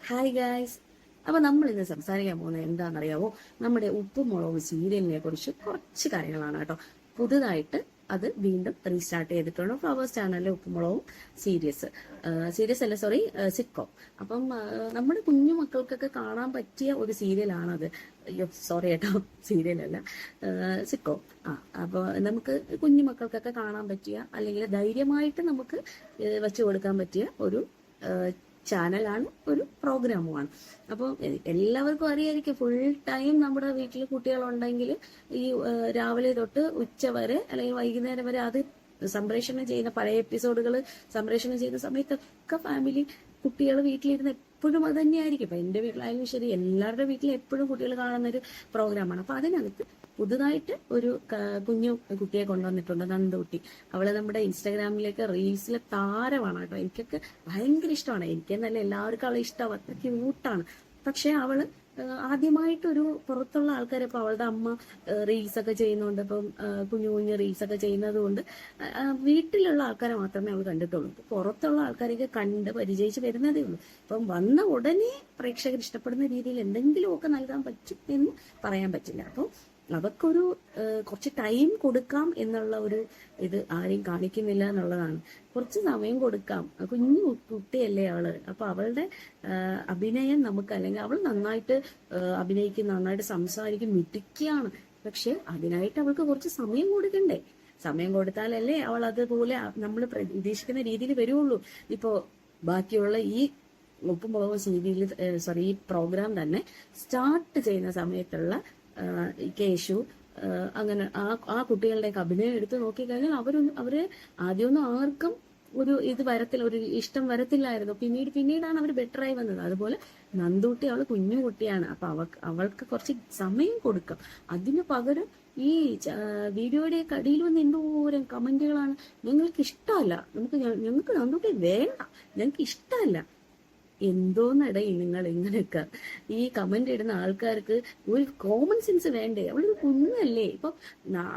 Hi guys. അപ്പൊ നമ്മൾ ഇന്ന് സംസാരിക്കാൻ പോകുന്നത് എന്താണെന്നറിയാവോ? നമ്മുടെ ഉപ്പും മുളകും സീരിയലിനെ കുറിച്ച് കുറച്ച് കാര്യങ്ങളാണ് കേട്ടോ. പുതുതായിട്ട് അത് വീണ്ടും റീസ്റ്റാർട്ട് ചെയ്തിട്ടുണ്ട് ഫ്ലവേഴ്സ് ചാനലിലെ ഉപ്പുമുളകും സീരീസ് അല്ല, സോറി, സിറ്റ്കോം. അപ്പം നമ്മുടെ കുഞ്ഞു മക്കൾക്കൊക്കെ കാണാൻ പറ്റിയ ഒരു സീരിയലാണത്. അയ്യോ സോറി കേട്ടോ, സീരിയലല്ല, സിറ്റ്കോം. അപ്പോൾ നമുക്ക് കുഞ്ഞു മക്കൾക്കൊക്കെ കാണാൻ പറ്റിയ, അല്ലെങ്കിൽ ധൈര്യമായിട്ട് നമുക്ക് വെച്ചു കൊടുക്കാൻ പറ്റിയ ഒരു ചാനലാണ്, ഒരു പ്രോഗ്രാമുമാണ്. അപ്പോൾ എല്ലാവർക്കും അറിയായിരിക്കും, ഫുൾ ടൈം നമ്മുടെ വീട്ടിൽ കുട്ടികളുണ്ടെങ്കിൽ ഈ രാവിലെ തൊട്ട് ഉച്ച വരെ അല്ലെങ്കിൽ വൈകുന്നേരം വരെ അത് സംപ്രേഷണം ചെയ്യുന്ന പഴയ എപ്പിസോഡുകൾ സംപ്രേഷണം ചെയ്യുന്ന സമയത്തൊക്കെ ഫാമിലി കുട്ടികൾ വീട്ടിലിരുന്ന് എപ്പോഴും അത് തന്നെയായിരിക്കും. ഇപ്പൊ എന്റെ വീട്ടിലായാലും ശരി, എല്ലാവരുടെ വീട്ടിലും എപ്പോഴും കുട്ടികൾ കാണുന്ന ഒരു പ്രോഗ്രാമാണ്. അപ്പൊ അതിനകത്ത് പുതുതായിട്ട് ഒരു കുഞ്ഞു കുട്ടിയെ കൊണ്ടുവന്നിട്ടുണ്ട്, നന്ദുകുട്ടി. അവള് നമ്മുടെ ഇൻസ്റ്റാഗ്രാമിലേക്ക് റീൽസിലെ താരമാണ് കേട്ടോ. എനിക്കൊക്കെ ഭയങ്കര ഇഷ്ടമാണ്. എനിക്കെന്നല്ല, എല്ലാവർക്കും അവളെ ഇഷ്ടമാണ്, അത്ര ക്യൂട്ടാണ്. പക്ഷെ അവള് ആദ്യമായിട്ടൊരു പുറത്തുള്ള ആൾക്കാരെ, ഇപ്പൊ അവളുടെ അമ്മ റീൽസ് ഒക്കെ ചെയ്യുന്നുണ്ട്, ഇപ്പം കുഞ്ഞു കുഞ്ഞു റീൽസ് ഒക്കെ ചെയ്യുന്നത് കൊണ്ട് വീട്ടിലുള്ള ആൾക്കാരെ മാത്രമേ അവൾ കണ്ടിട്ടുള്ളൂ. പുറത്തുള്ള ആൾക്കാരെയൊക്കെ കണ്ട് പരിചയിച്ച് വരുന്നതേ ഉള്ളൂ. ഇപ്പം വന്ന ഉടനെ പ്രേക്ഷകർ ഇഷ്ടപ്പെടുന്ന രീതിയിൽ എന്തെങ്കിലുമൊക്കെ നൽകാൻ പറ്റും എന്ന് പറയാൻ പറ്റില്ല. അപ്പം അവർക്കൊരു കുറച്ച് ടൈം കൊടുക്കാം എന്നുള്ള ഒരു ഇത് ആരെയും കാണിക്കുന്നില്ല എന്നുള്ളതാണ്. കുറച്ച് സമയം കൊടുക്കാം. കുഞ്ഞു കുട്ടിയല്ലേ അവള്. അപ്പൊ അവളുടെ അഭിനയം നമുക്ക്, അല്ലെങ്കിൽ അവൾ നന്നായിട്ട് അഭിനയിക്കും, നന്നായിട്ട് സംസാരിക്കും, മിടുക്കിയാണ്. പക്ഷെ അതിനായിട്ട് അവൾക്ക് കുറച്ച് സമയം കൊടുക്കണ്ടേ? സമയം കൊടുത്താലല്ലേ അവൾ അതുപോലെ നമ്മൾ പ്രതീക്ഷിക്കുന്ന രീതിയിൽ വരുള്ളൂ. ഇപ്പോ ബാക്കിയുള്ള ഈ ഉപ്പുമുളക് സീരിയൽ, സോറി, ഈ പ്രോഗ്രാം തന്നെ സ്റ്റാർട്ട് ചെയ്യുന്ന സമയത്തുള്ള കേശു, അങ്ങനെ ആ കുട്ടികളുടെയൊക്കെ അഭിനയം എടുത്ത് നോക്കിക്കഴിഞ്ഞാൽ അവര് ആദ്യമൊന്നും ആർക്കും ഒരു ഇത് ഒരു ഇഷ്ടം വരത്തില്ലായിരുന്നു. പിന്നീടാണ് അവർ ബെറ്ററായി വന്നത്. അതുപോലെ നന്ദൂട്ടി, അവള് കുഞ്ഞു കുട്ടിയാണ്. അപ്പൊ അവൾക്ക് കുറച്ച് സമയം കൊടുക്കാം. അതിന് പകരം ഈ വീഡിയോയുടെ അടിയിൽ വന്ന് എന്തോരം കമന്റുകളാണ്. ഞങ്ങൾക്ക് ഇഷ്ടമല്ല, ഞങ്ങൾക്ക് നന്ദൂട്ടി വേണ്ട, ഞങ്ങൾക്ക് ഇഷ്ടമല്ല. എന്തോന്നടേ നിങ്ങൾ ഇങ്ങനെയൊക്കെ ഈ കമന്റ് ഇടുന്ന ആൾക്കാർക്ക് ഒരു കോമൺ സെൻസ് വേണ്ടേ? അവളൊരു കുഞ്ഞല്ലേ. ഇപ്പൊ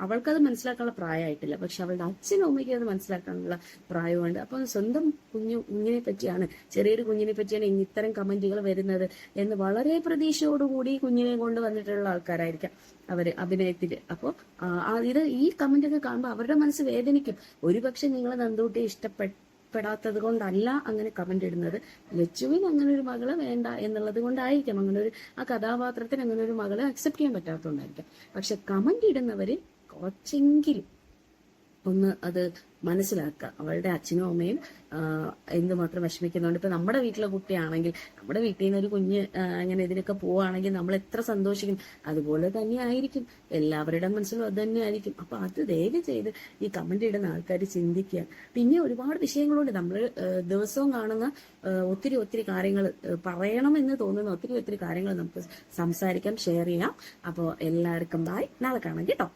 അവൾക്കത് മനസ്സിലാക്കാനുള്ള പ്രായമായിട്ടില്ല, പക്ഷെ അവളുടെ അച്ഛനും അമ്മയ്ക്കും അത് മനസ്സിലാക്കാനുള്ള പ്രായമുണ്ട്. അപ്പൊ സ്വന്തം കുഞ്ഞിനെ പറ്റിയാണ്, ചെറിയൊരു കുഞ്ഞിനെ പറ്റിയാണ് ഇത്തരം കമന്റുകൾ വരുന്നത് എന്ന് വളരെ പ്രതീക്ഷയോടുകൂടി കുഞ്ഞിനെ കൊണ്ട് വന്നിട്ടുള്ള ആൾക്കാരായിരിക്കാം അവര് അഭിനയത്തില്. അപ്പൊ ഈ കമന്റ് ഒക്കെ കാണുമ്പോൾ അവരുടെ മനസ്സ് വേദനിക്കും. ഒരുപക്ഷെ നിങ്ങൾ നന്ദൂട്ടിയെ ഇഷ്ടപ്പെടാത്തത് കൊണ്ടല്ല അങ്ങനെ കമന്റ് ഇടുന്നത്. ലച്ചുവിന് അങ്ങനെ ഒരു മകളെ വേണ്ട എന്നുള്ളത് കൊണ്ടായിരിക്കാം, അങ്ങനെ ഒരു ആ കഥാപാത്രത്തിന് അങ്ങനെ ഒരു മകളെ അക്സെപ്റ്റ് ചെയ്യാൻ പറ്റാത്തതുകൊണ്ടായിരിക്കാം. പക്ഷെ കമന്റ് ഇടുന്നവര് കുറച്ചെങ്കിലും ഒന്ന് അത് മനസ്സിലാക്കുക. അവളുടെ അച്ഛനും അമ്മയും എന്തുമാത്രം വിഷമിക്കുന്നുണ്ട്. ഇപ്പൊ നമ്മുടെ വീട്ടിലെ കുട്ടിയാണെങ്കിൽ, നമ്മുടെ വീട്ടിൽ നിന്ന് ഒരു കുഞ്ഞ് അങ്ങനെ ഇതിനൊക്കെ പോവുകയാണെങ്കിൽ നമ്മൾ എത്ര സന്തോഷിക്കും. അതുപോലെ തന്നെ ആയിരിക്കും എല്ലാവരുടെ മനസ്സിലും അത് തന്നെ ആയിരിക്കും. അപ്പൊ അത് ദയവ് ചെയ്ത് ഈ കമന്റ് ഇടുന്ന ആൾക്കാർ ചിന്തിക്കുക. പിന്നെ ഒരുപാട് വിഷയങ്ങളുണ്ട്. നമ്മൾ ദിവസവും കാണുന്ന ഒത്തിരി കാര്യങ്ങൾ, പറയണമെന്ന് തോന്നുന്ന ഒത്തിരി കാര്യങ്ങൾ നമുക്ക് സംസാരിക്കാം, ഷെയർ ചെയ്യാം. അപ്പോൾ എല്ലാവർക്കും ബൈ, നാളെ കാണാം കേട്ടോ.